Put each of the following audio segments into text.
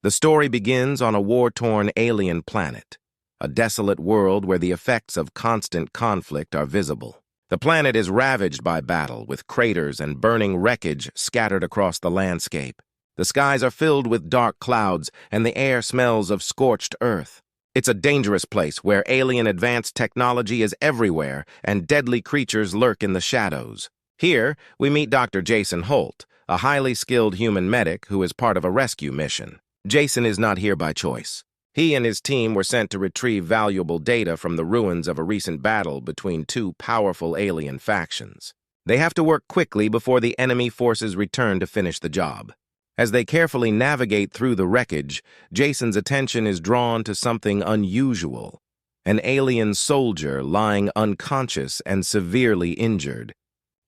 The story begins on a war-torn alien planet, a desolate world where the effects of constant conflict are visible. The planet is ravaged by battle, with craters and burning wreckage scattered across the landscape. The skies are filled with dark clouds, and the air smells of scorched earth. It's a dangerous place where alien advanced technology is everywhere and deadly creatures lurk in the shadows. Here, we meet Dr. Jason Holt, a highly skilled human medic who is part of a rescue mission. Jason is not here by choice. He and his team were sent to retrieve valuable data from the ruins of a recent battle between two powerful alien factions. They have to work quickly before the enemy forces return to finish the job. As they carefully navigate through the wreckage, Jason's attention is drawn to something unusual: an alien soldier lying unconscious and severely injured.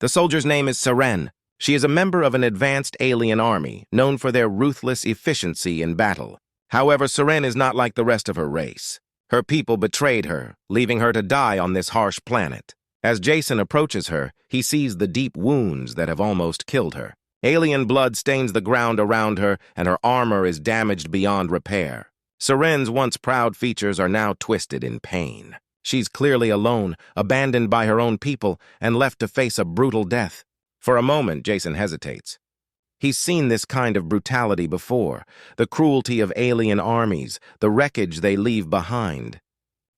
The soldier's name is Seren. She is a member of an advanced alien army, known for their ruthless efficiency in battle. However, Seren is not like the rest of her race. Her people betrayed her, leaving her to die on this harsh planet. As Jason approaches her, he sees the deep wounds that have almost killed her. Alien blood stains the ground around her, and her armor is damaged beyond repair. Seren's once proud features are now twisted in pain. She's clearly alone, abandoned by her own people, and left to face a brutal death. For a moment, Jason hesitates. He's seen this kind of brutality before: the cruelty of alien armies, the wreckage they leave behind.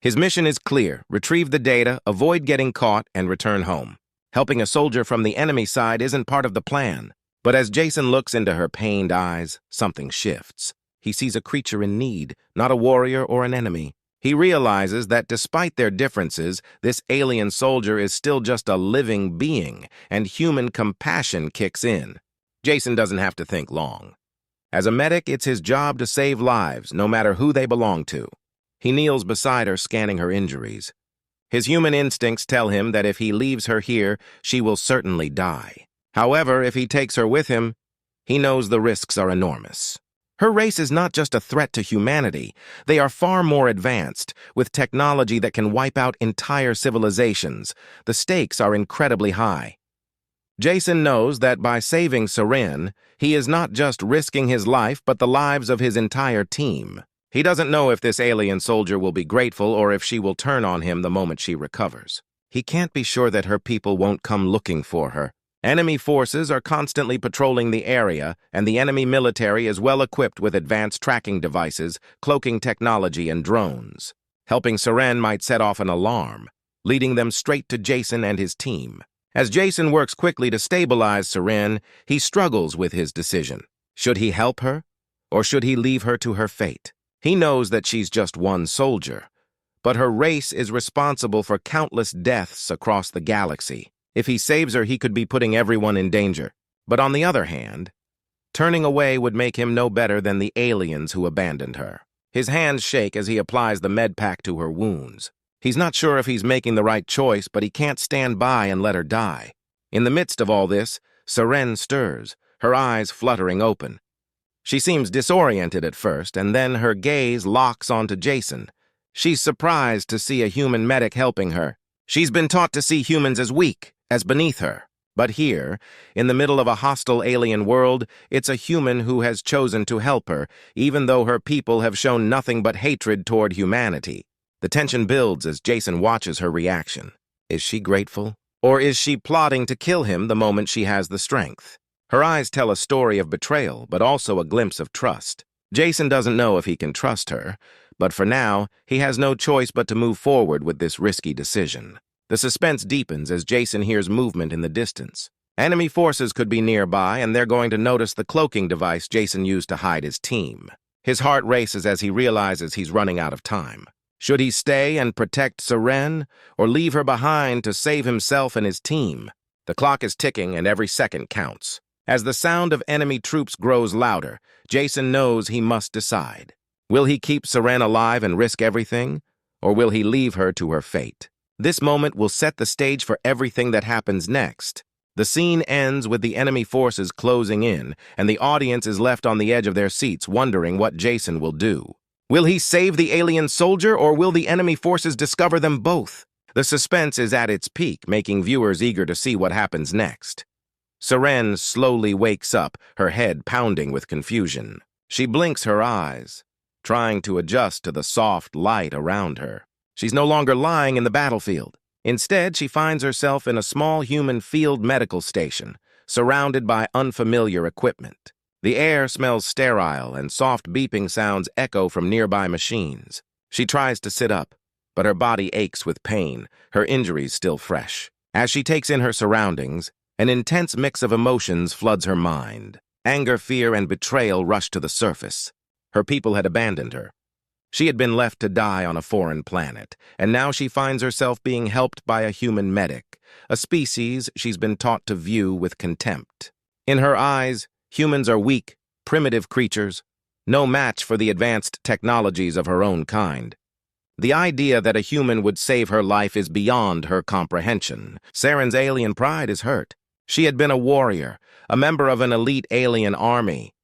His mission is clear: retrieve the data, avoid getting caught, and return home. Helping a soldier from the enemy side isn't part of the plan. But as Jason looks into her pained eyes, something shifts. He sees a creature in need, not a warrior or an enemy. He realizes that despite their differences, this alien soldier is still just a living being, and human compassion kicks in. Jason doesn't have to think long. As a medic, it's his job to save lives, no matter who they belong to. He kneels beside her, scanning her injuries. His human instincts tell him that if he leaves her here, she will certainly die. However, if he takes her with him, he knows the risks are enormous. Her race is not just a threat to humanity. They are far more advanced, with technology that can wipe out entire civilizations. The stakes are incredibly high. Jason knows that by saving Seren, he is not just risking his life, but the lives of his entire team. He doesn't know if this alien soldier will be grateful or if she will turn on him the moment she recovers. He can't be sure that her people won't come looking for her. Enemy forces are constantly patrolling the area, and the enemy military is well equipped with advanced tracking devices, cloaking technology, and drones. Helping Seren might set off an alarm, leading them straight to Jason and his team. As Jason works quickly to stabilize Seren, he struggles with his decision. Should he help her, or should he leave her to her fate? He knows that she's just one soldier, but her race is responsible for countless deaths across the galaxy. If he saves her, he could be putting everyone in danger. But on the other hand, turning away would make him no better than the aliens who abandoned her. His hands shake as he applies the med pack to her wounds. He's not sure if he's making the right choice, but he can't stand by and let her die. In the midst of all this, Seren stirs, her eyes fluttering open. She seems disoriented at first, and then her gaze locks onto Jason. She's surprised to see a human medic helping her. She's been taught to see humans as weak, as beneath her. But here, in the middle of a hostile alien world, it's a human who has chosen to help her, even though her people have shown nothing but hatred toward humanity. The tension builds as Jason watches her reaction. Is she grateful? Or is she plotting to kill him the moment she has the strength? Her eyes tell a story of betrayal, but also a glimpse of trust. Jason doesn't know if he can trust her, but for now, he has no choice but to move forward with this risky decision. The suspense deepens as Jason hears movement in the distance. Enemy forces could be nearby, and they're going to notice the cloaking device Jason used to hide his team. His heart races as he realizes he's running out of time. Should he stay and protect Seren, or leave her behind to save himself and his team? The clock is ticking, and every second counts. As the sound of enemy troops grows louder, Jason knows he must decide. Will he keep Seren alive and risk everything, or will he leave her to her fate? This moment will set the stage for everything that happens next. The scene ends with the enemy forces closing in, and the audience is left on the edge of their seats wondering what Jason will do. Will he save the alien soldier, or will the enemy forces discover them both? The suspense is at its peak, making viewers eager to see what happens next. Seren slowly wakes up, her head pounding with confusion. She blinks her eyes, trying to adjust to the soft light around her. She's no longer lying in the battlefield. Instead, she finds herself in a small human field medical station, surrounded by unfamiliar equipment. The air smells sterile, and soft beeping sounds echo from nearby machines. She tries to sit up, but her body aches with pain, her injuries still fresh. As she takes in her surroundings, an intense mix of emotions floods her mind. Anger, fear, and betrayal rush to the surface. Her people had abandoned her. She had been left to die on a foreign planet, and now she finds herself being helped by a human medic, a species she's been taught to view with contempt. In her eyes, humans are weak, primitive creatures, no match for the advanced technologies of her own kind. The idea that a human would save her life is beyond her comprehension. Saren's alien pride is hurt. She had been a warrior, a member of an elite alien army,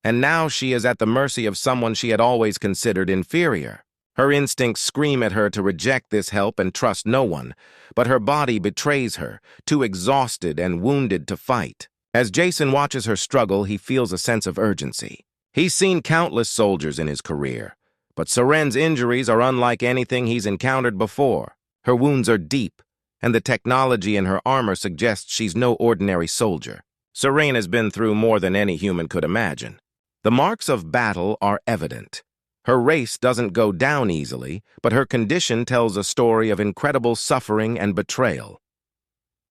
and now she is at the mercy of someone she had always considered inferior. Her instincts scream at her to reject this help and trust no one, but her body betrays her, too exhausted and wounded to fight. As Jason watches her struggle, he feels a sense of urgency. He's seen countless soldiers in his career, but Saren's injuries are unlike anything he's encountered before. Her wounds are deep, and the technology in her armor suggests she's no ordinary soldier. Saren has been through more than any human could imagine. The marks of battle are evident. Her race doesn't go down easily, but her condition tells a story of incredible suffering and betrayal.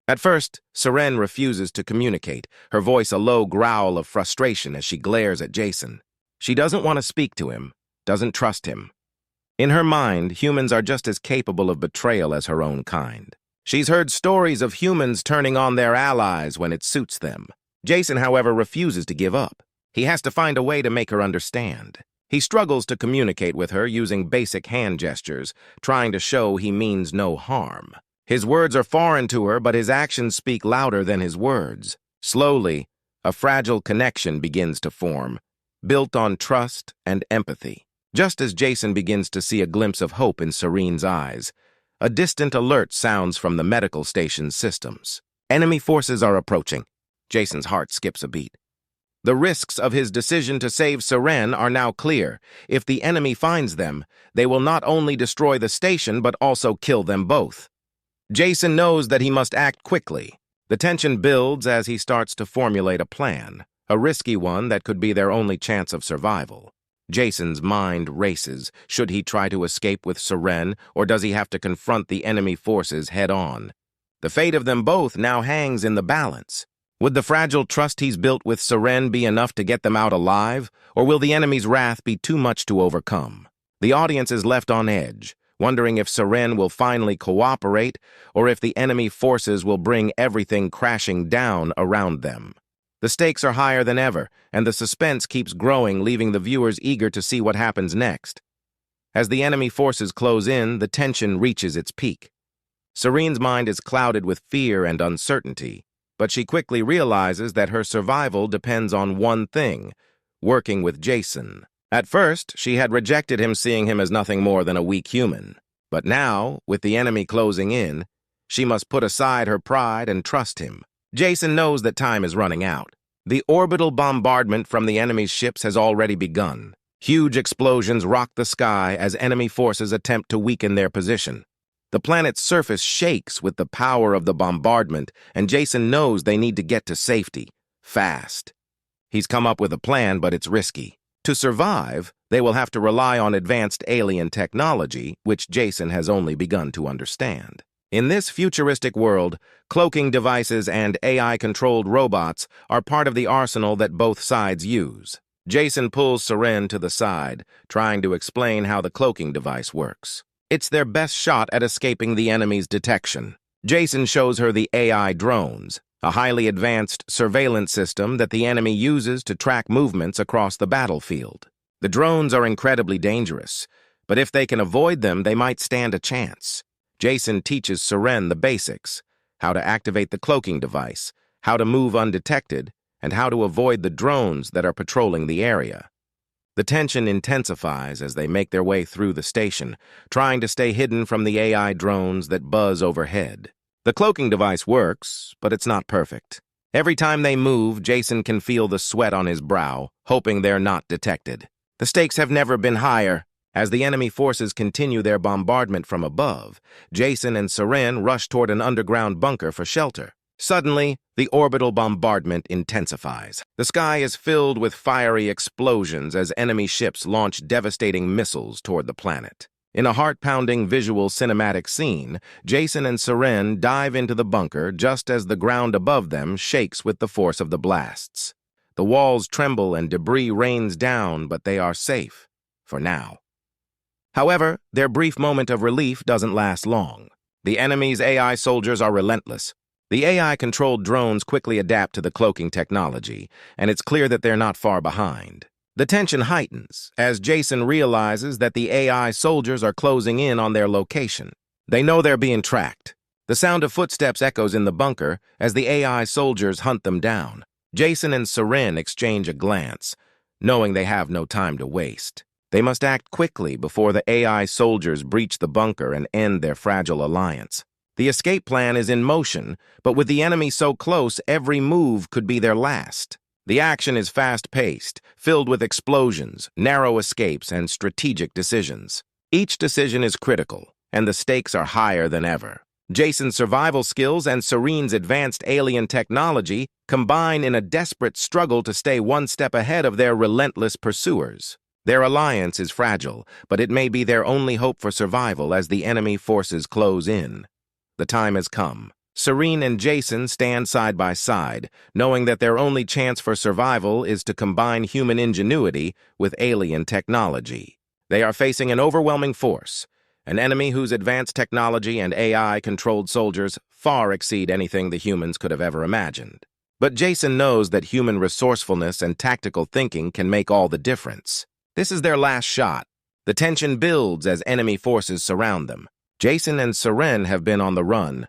At first, Saren refuses to communicate, her voice a low growl of frustration as she glares at Jason. She doesn't want to speak to him, doesn't trust him. In her mind, humans are just as capable of betrayal as her own kind. She's heard stories of humans turning on their allies when it suits them. Jason, however, refuses to give up. He has to find a way to make her understand. He struggles to communicate with her using basic hand gestures, trying to show he means no harm. His words are foreign to her, but his actions speak louder than his words. Slowly, a fragile connection begins to form, built on trust and empathy. Just as Jason begins to see a glimpse of hope in Serene's eyes, a distant alert sounds from the medical station's systems. Enemy forces are approaching. Jason's heart skips a beat. The risks of his decision to save Saren are now clear. If the enemy finds them, they will not only destroy the station but also kill them both. Jason knows that he must act quickly. The tension builds as he starts to formulate a plan, a risky one that could be their only chance of survival. Jason's mind races. Should he try to escape with Saren, or does he have to confront the enemy forces head-on? The fate of them both now hangs in the balance. Would the fragile trust he's built with Saren be enough to get them out alive, or will the enemy's wrath be too much to overcome? The audience is left on edge, wondering if Saren will finally cooperate, or if the enemy forces will bring everything crashing down around them. The stakes are higher than ever, and the suspense keeps growing, leaving the viewers eager to see what happens next. As the enemy forces close in, the tension reaches its peak. Serene's mind is clouded with fear and uncertainty, but she quickly realizes that her survival depends on one thing: working with Jason. At first, she had rejected him, seeing him as nothing more than a weak human. But now, with the enemy closing in, she must put aside her pride and trust him. Jason knows that time is running out. The orbital bombardment from the enemy's ships has already begun. Huge explosions rock the sky as enemy forces attempt to weaken their position. The planet's surface shakes with the power of the bombardment, and Jason knows they need to get to safety, fast. He's come up with a plan, but it's risky. To survive, they will have to rely on advanced alien technology, which Jason has only begun to understand. In this futuristic world, cloaking devices and AI-controlled robots are part of the arsenal that both sides use. Jason pulls Saren to the side, trying to explain how the cloaking device works. It's their best shot at escaping the enemy's detection. Jason shows her the AI drones, a highly advanced surveillance system that the enemy uses to track movements across the battlefield. The drones are incredibly dangerous, but if they can avoid them, they might stand a chance. Jason teaches Saren the basics: how to activate the cloaking device, how to move undetected, and how to avoid the drones that are patrolling the area. The tension intensifies as they make their way through the station, trying to stay hidden from the AI drones that buzz overhead. The cloaking device works, but it's not perfect. Every time they move, Jason can feel the sweat on his brow, hoping they're not detected. The stakes have never been higher. As the enemy forces continue their bombardment from above, Jason and Seren rush toward an underground bunker for shelter. Suddenly, the orbital bombardment intensifies. The sky is filled with fiery explosions as enemy ships launch devastating missiles toward the planet. In a heart-pounding visual cinematic scene, Jason and Seren dive into the bunker just as the ground above them shakes with the force of the blasts. The walls tremble and debris rains down, but they are safe, for now. However, their brief moment of relief doesn't last long. The enemy's AI soldiers are relentless. The AI-controlled drones quickly adapt to the cloaking technology, and it's clear that they're not far behind. The tension heightens as Jason realizes that the AI soldiers are closing in on their location. They know they're being tracked. The sound of footsteps echoes in the bunker as the AI soldiers hunt them down. Jason and Seren exchange a glance, knowing they have no time to waste. They must act quickly before the AI soldiers breach the bunker and end their fragile alliance. The escape plan is in motion, but with the enemy so close, every move could be their last. The action is fast-paced, filled with explosions, narrow escapes, and strategic decisions. Each decision is critical, and the stakes are higher than ever. Jason's survival skills and Serene's advanced alien technology combine in a desperate struggle to stay one step ahead of their relentless pursuers. Their alliance is fragile, but it may be their only hope for survival as the enemy forces close in. The time has come. Serene and Jason stand side by side, knowing that their only chance for survival is to combine human ingenuity with alien technology. They are facing an overwhelming force, an enemy whose advanced technology and AI-controlled soldiers far exceed anything the humans could have ever imagined. But Jason knows that human resourcefulness and tactical thinking can make all the difference. This is their last shot. The tension builds as enemy forces surround them. Jason and Seren have been on the run,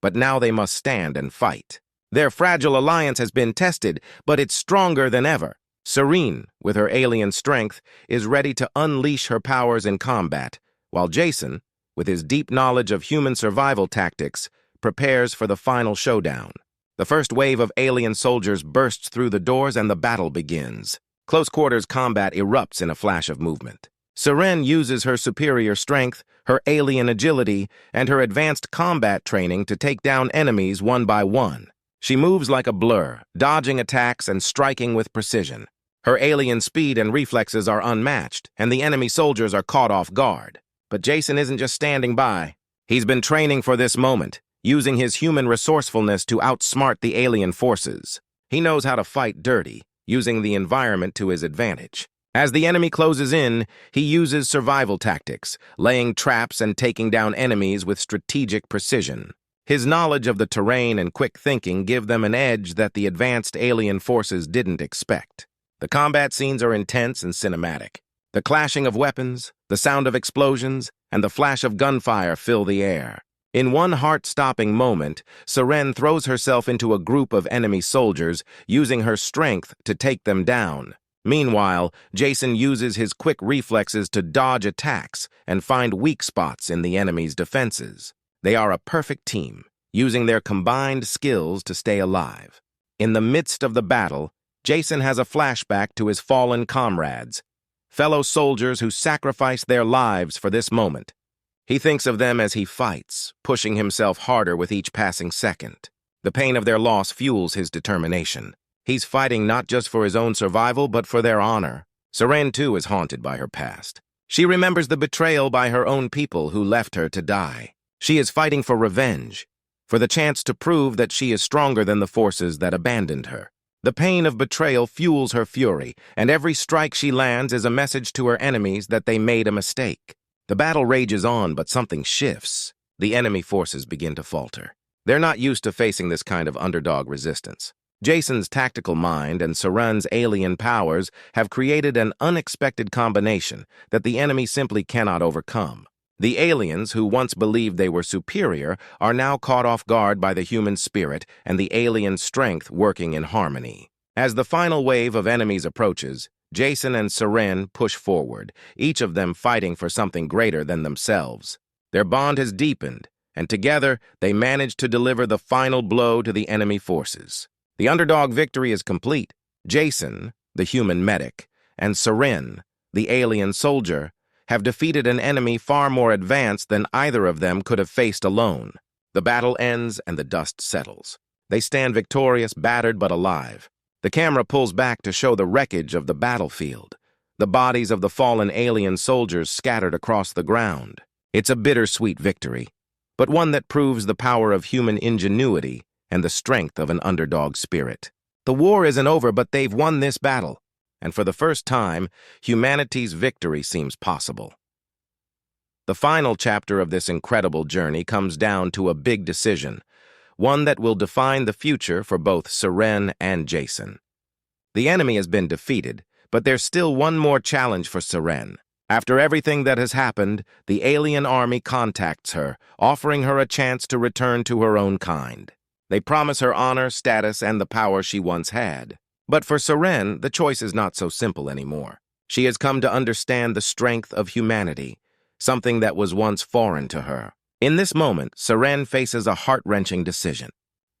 but now they must stand and fight. Their fragile alliance has been tested, but it's stronger than ever. Serene, with her alien strength, is ready to unleash her powers in combat, while Jason, with his deep knowledge of human survival tactics, prepares for the final showdown. The first wave of alien soldiers bursts through the doors and the battle begins. Close-quarters combat erupts in a flash of movement. Seren uses her superior strength, her alien agility, and her advanced combat training to take down enemies one by one. She moves like a blur, dodging attacks and striking with precision. Her alien speed and reflexes are unmatched, and the enemy soldiers are caught off guard. But Jason isn't just standing by. He's been training for this moment, using his human resourcefulness to outsmart the alien forces. He knows how to fight dirty, using the environment to his advantage. As the enemy closes in, he uses survival tactics, laying traps and taking down enemies with strategic precision. His knowledge of the terrain and quick thinking give them an edge that the advanced alien forces didn't expect. The combat scenes are intense and cinematic. The clashing of weapons, the sound of explosions, and the flash of gunfire fill the air. In one heart-stopping moment, Seren throws herself into a group of enemy soldiers, using her strength to take them down. Meanwhile, Jason uses his quick reflexes to dodge attacks and find weak spots in the enemy's defenses. They are a perfect team, using their combined skills to stay alive. In the midst of the battle, Jason has a flashback to his fallen comrades, fellow soldiers who sacrificed their lives for this moment. He thinks of them as he fights, pushing himself harder with each passing second. The pain of their loss fuels his determination. He's fighting not just for his own survival, but for their honor. Seren, too, is haunted by her past. She remembers the betrayal by her own people who left her to die. She is fighting for revenge, for the chance to prove that she is stronger than the forces that abandoned her. The pain of betrayal fuels her fury, and every strike she lands is a message to her enemies that they made a mistake. The battle rages on, but something shifts. The enemy forces begin to falter. They're not used to facing this kind of underdog resistance. Jason's tactical mind and Seren's alien powers have created an unexpected combination that the enemy simply cannot overcome. The aliens, who once believed they were superior, are now caught off guard by the human spirit and the alien strength working in harmony. As the final wave of enemies approaches, Jason and Seren push forward, each of them fighting for something greater than themselves. Their bond has deepened, and together they manage to deliver the final blow to the enemy forces. The underdog victory is complete. Jason, the human medic, and Seren, the alien soldier, have defeated an enemy far more advanced than either of them could have faced alone. The battle ends and the dust settles. They stand victorious, battered but alive. The camera pulls back to show the wreckage of the battlefield, the bodies of the fallen alien soldiers scattered across the ground. It's a bittersweet victory, but one that proves the power of human ingenuity and the strength of an underdog spirit. The war isn't over, but they've won this battle, and for the first time, humanity's victory seems possible. The final chapter of this incredible journey comes down to a big decision, one that will define the future for both Seren and Jason. The enemy has been defeated, but there's still one more challenge for Seren. After everything that has happened, the alien army contacts her, offering her a chance to return to her own kind. They promise her honor, status, and the power she once had. But for Seren, the choice is not so simple anymore. She has come to understand the strength of humanity, something that was once foreign to her. In this moment, Seren faces a heart-wrenching decision.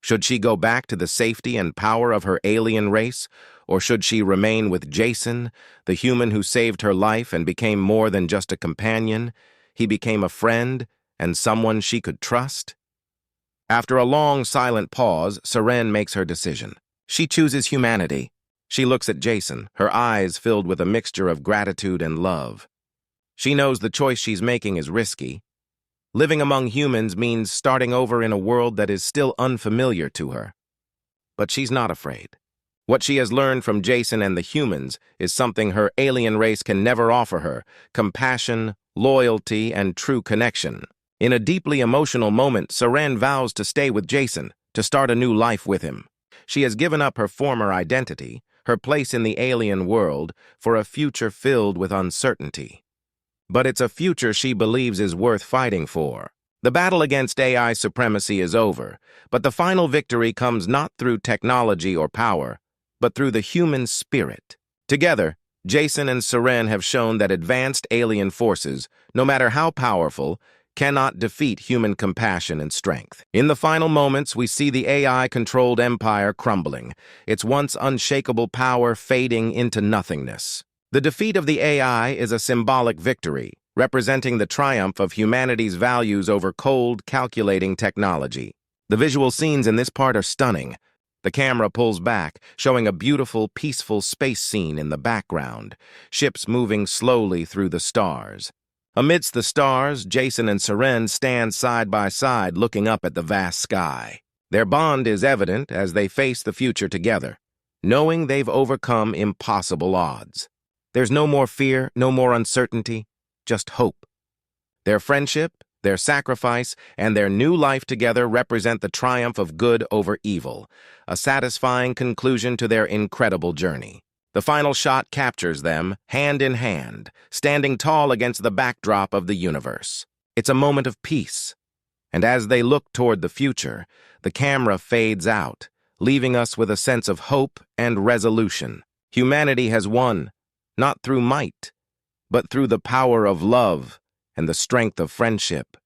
Should she go back to the safety and power of her alien race, or should she remain with Jason, the human who saved her life and became more than just a companion? He became a friend and someone she could trust? After a long, silent pause, Seren makes her decision. She chooses humanity. She looks at Jason, her eyes filled with a mixture of gratitude and love. She knows the choice she's making is risky. Living among humans means starting over in a world that is still unfamiliar to her. But she's not afraid. What she has learned from Jason and the humans is something her alien race can never offer her: compassion, loyalty, and true connection. In a deeply emotional moment, Seren vows to stay with Jason, to start a new life with him. She has given up her former identity, her place in the alien world, for a future filled with uncertainty. But it's a future she believes is worth fighting for. The battle against AI supremacy is over, but the final victory comes not through technology or power, but through the human spirit. Together, Jason and Seren have shown that advanced alien forces, no matter how powerful, cannot defeat human compassion and strength. In the final moments, we see the AI-controlled empire crumbling, its once unshakable power fading into nothingness. The defeat of the AI is a symbolic victory, representing the triumph of humanity's values over cold, calculating technology. The visual scenes in this part are stunning. The camera pulls back, showing a beautiful, peaceful space scene in the background, ships moving slowly through the stars. Amidst the stars, Jason and Seren stand side by side looking up at the vast sky. Their bond is evident as they face the future together, knowing they've overcome impossible odds. There's no more fear, no more uncertainty, just hope. Their friendship, their sacrifice, and their new life together represent the triumph of good over evil, a satisfying conclusion to their incredible journey. The final shot captures them, hand in hand, standing tall against the backdrop of the universe. It's a moment of peace. And as they look toward the future, the camera fades out, leaving us with a sense of hope and resolution. Humanity has won, not through might, but through the power of love and the strength of friendship.